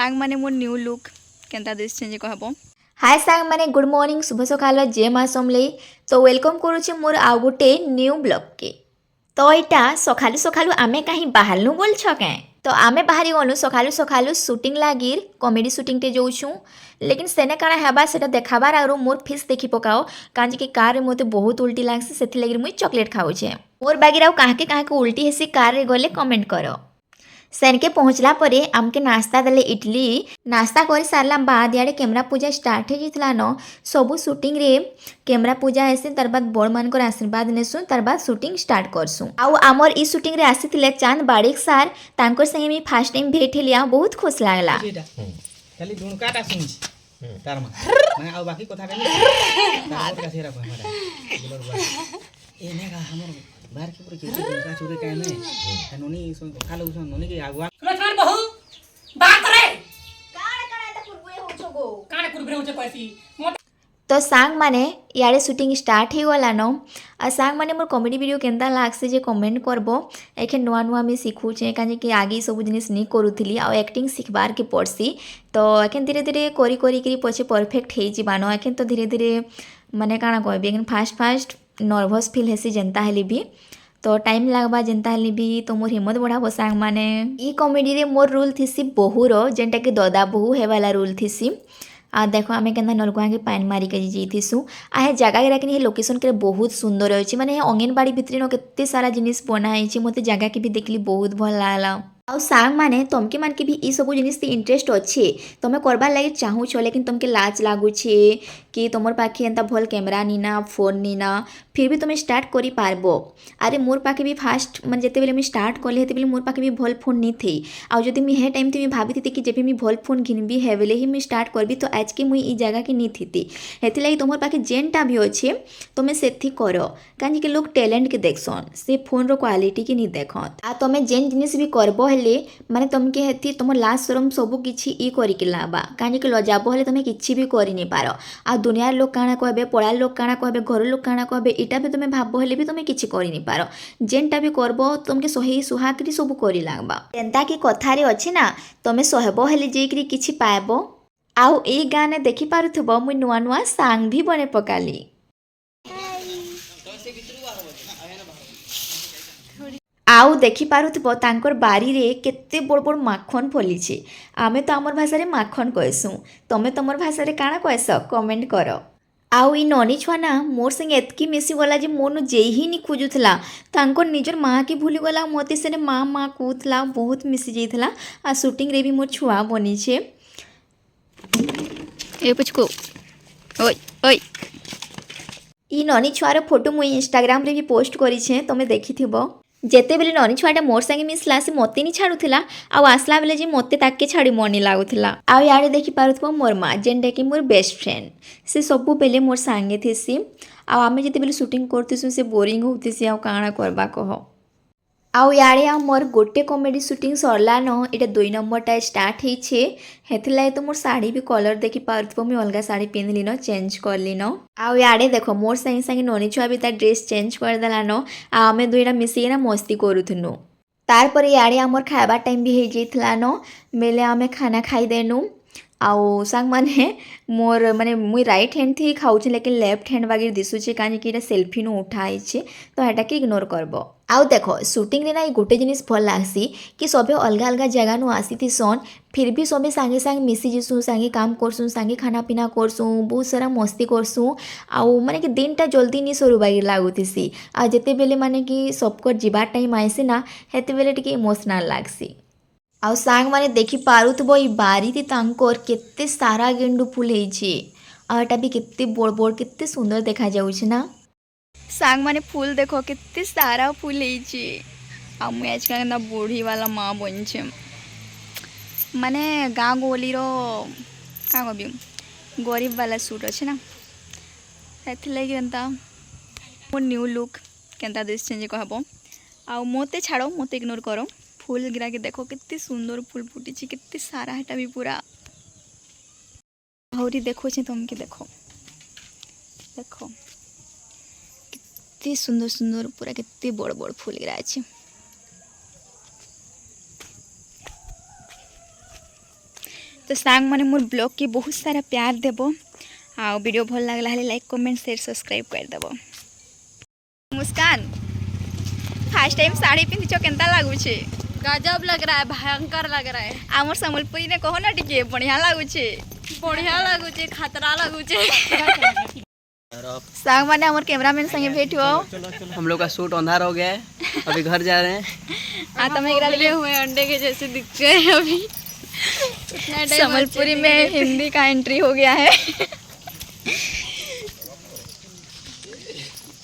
सांग माने more new look केनता दिसछे जे कहबो। हाय सांग माने गुड मॉर्निंग शुभ सकाल जे माँ समले तो वेलकम करुचे मोर आउ गोटे न्यू ब्लॉग के। तो यहाँ सकालू सकालू आमे कहीं बाहरनु बोल छकें तो आमे बाहरी गलु सकालू सकालू शूटिंग लागिर कॉमेडी शूटिंग टे जाऊँ लेकिन सेने काଣା हेबा सेटा देखाबार आरो मोर फेस देखि पकाओ कांजी कि कार मते बहुत उल्टी लागसी सेथि लागि मुई चॉकलेट खाऊछे मोर बागिर आउ काहे उल्टी हेसी कार रे गले कमेंट करो। सेनके पहुँचला परे आमके नाश्ता देले इडली नाश्ता कर सारला बाद याडे कैमरा पूजा स्टार्ट हो जाता न सबू शूटिंग रे कैमरा पूजा हेसी तार बाद बड़ मानकर आशीर्वाद नेसु तार बाद शूटिंग स्टार्ट करसु। आउ आमर ई शूटिंग रे आसीथिले चांद बाड़ेक सार तांकर संगे मी फर्स्ट टाइम भेट हेली आ बहुत खुश लागला। खाली दुणकाटा सुनछि तार माने आउ बाकी कथा कहले तार का सेरा कहमारा एने का हमर बाहर के पूरे के दुणका चुरे काहे नै नोनी खालो उसन नोनी के आगवा कलछान बहु बात करे काणे त कुरबुरे होछो गो काने कुरबरे होचे पैसी तो सांग माने याडे शूटिंग स्टार्ट हो गला न आ सांग माने मोर कॉमेडी वीडियो केनता लागसे जे कमेंट करबो एखे नुआ नुआ मी सिखुचे काजे कि आगे सब जिनिस नहीं करूथिली आ एक्टिंग सिखबार के पड़सी तो एखेन धीरे धीरे करी करी करी पछे परफेक्ट हे जिबानो एखेन तो धीरे धीरे माने काଣା कहबे एखेन फास्ट नर्वस फील हेसी जेनता हेली भी तो टाइम लागबा जेनता हेली भी तो मोर हिम्मत बढ़ाबो सांग माने ई कॉमेडी रे मोर रोल थिसी बहुर जेनटा कि ददा बहु हेवाला रोल थिसी आ देखो आमे केन्ता नलकुआ के पानी मारी के जाइथिसु आ हे जगह राखिन हे लोकेशन के बहुत सुंदर अछि माने अंगनबाड़ी भितरी न केते सारा जिनिस बना हेछि मते जगह के भी देखली बहुत भल लागला। आउ सांग माने तमके मान के भी ई सब जिनिस ते इंटरेस्ट अच्छे तमे करबार लागि चाहू छ लेकिन तमके लाज लागु छे कि तमर पाखे एंता भल कैमरा नीना फोन नीना फिर भी तुम स्टार्ट करि पारबो। अरे मोर पाखे भी फास्ट मन जेते बेले मी स्टार्ट करले हेते बेले मोर पाखे भी भल फोन नी थे आ जदि मी हे टाइम ते मी भाबी थी कि जेबे मी भल फोन घिनबी हे बेले ही मी स्टार्ट करबी तो आज के मुई ई जगह के नी थी हेति लागि तमर पाखे जेनटा भी अच्छे तमे सेथि करो काहे कि लोग टैलेंट के देखसन से फोन रो क्वालिटी के नी देखत आ तमे जेन जिनिस भी करबो हेले माने तमके हेति तुम लाज शरम सब किछि ई करि के लाबा काहे कि लजाबो हेले तमे किछि भी करि नै पारो आ दुनिया लोग काଣା कहबे पड़ा लोग काଣା कहबे घर लोग काଣା कहबे इटा भी तुम भाबो हेले भी तुम किछि करि नै पारो जेनटा भी करबो तुमके सही सुहाकरी सब करि लागबा एंता कि कथा रे अछि ना तमे सहबो हेले जेकरी किछि पाएबो। आउ ए गाने देखि पारुथबो मु नुआ नुआ सांग भी बने पकाली। आउ देखि पारुथबो तांकर बारी रे केते बड़ बड़ माखन फलिछे आमे तो हमर भाषा रे माखन कहसु तमे तमर भाषा रे काଣା कहस कमेंट करो। आउ ई ननी छुआ ना मोर संगे एतकी मिसी गला जे मोर जेही ही नी खोजुथला तांकर निजर माँ के भूली गला मते सेने माँ माँ कहूथला बहुत मिसी जाइथला आ शूटिंग रे भी मोर छुआ बनी छे ए पुचको ओय ओय ई ननी छुआर फोटो मुई इंस्टाग्राम रे भी पोस्ट करी छे तमे देखिथिबो जेते बेले ननी छुआटा मोर संगे मिसला से मते नी छाड़ुथिला आउ आसला बेले जे मते ताके छाड़ी मनी लागुथिला। आउ याडे देखि पारुथबो मोर माँ जेनटा कि मोर बेस्ट फ्रेंड से सबु बेले मोर संगे थिसी आउ आमे जेते बेले शूटिंग करथिसु से बोरिंग होतिसी आउ काଣା करबा कह। आउ याडे आ मोर गोटे कॉमेडी शूटिंग सरला न एटा 2 नंबरटा स्टार्ट हेछे हेथिलाई तो मोर साड़ी भी कलर देखि पारुथबो मी अलगा साड़ी पिनली न चेंज करली न। आउ याडे देखो मोर संगे संगे ननी छुआ भी ता ड्रेस चेंज कर देला न आ आमे दुईटा मिसी ना मस्ती करूथनु तार पर याडे हमर खाइबा टाइम भी हे जेथला न मेले आमे खाना खाई देनु। आउ सांग माने मोर माने मुई राइट हैंड थी खाऊचे लेकिन लेफ्ट हैंड वगैरह दिसुचे काहे कि सेल्फी नु उठाइछे तो हेटा के इग्नोर करबो। आउ देखो शूटिंग रे ना गोटे जिनिस भल लागसी कि सबे अलगा अलगा जगह नु आसीथि सन फिर भी सबे सांगे सांगे मिसी जिसु सांगे काम करसु सांगे खाना पीना करसु बहुत सारा मस्ती करसु आउ माने कि दिनटा जल्दी नी सरू बागी लागुथिसी आ जेते बेले माने कि सबको जीवा टाइम आइसे ना हेते बेले टिके इमोशनल लागसी। आउ सांग माने देखि पारुथबो ई बारी ती तांकर केते सारा गेंडू फूल हेछि आ एटा भी केते बड़ बड़ केते सुंदर देखा जाउछि ना। सांग माने फूल देखो कितने सारा फूल हेछि आ मुई आज का बूढ़ी वाला माँ बनछे माने गाँ गोली रो का कहबी गरीब वाला सूट अच्छे ना हेथि लागि एंता मोर न्यू लुक केनता दिसछे जे कहबो। आ मोते छाड़ो मोते इग्नोर करो फूल गिरा के देखो कितने सुंदर फूल फुटी कितने सारा हेटा भी पूरा आहुरी देखो छे तुमके देखो देखो कितने सुंदर सुंदर पूरा कितने बड़ बड़ फूल गिरा छे। तो सांग मैंने मोर ब्लॉग की बहुत सारा प्यार देव आ वीडियो भल लगला है लाइक कमेंट शेयर सब्सक्राइब कर देव। मुस्कान फर्स्ट टाइम साड़ी पिंधिच केनता लागुछे? गजब लग रहा है, भयंकर लग रहा है। आमर संबलपुरी ने कहो ना टिके बढ़िया लागुछे। बढ़िया लगुचे, खतरा लगुचे। सांग माने हमर कैमरामैन संगे भेट हुआ। हम लोग का शूट अंधार हो गया है, अभी घर जा रहे हैं। आ तमे एकरा बोले हुए अंडे के जैसे दिख रहे हैं अभी। संबलपुरी में हिंदी का एंट्री हो गया है।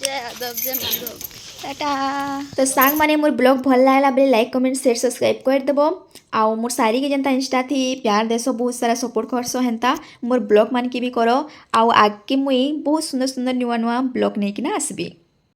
जय अदब जय माधव। टाटा। तो सांग माने मोर ब्लॉग भल लागला बेले लाइक कमेंट शेयर सब्सक्राइब कर देबो। आउ मोर सारी के जनता इंस्टा थी प्यार देसो बहुत सारा सपोर्ट करसो हेंता मोर ब्लॉग मान के भी करो। आउ आगे मुई बहुत सुंदर सुंदर नुआ नुआ ब्लॉग नहीं कि ना आसबी।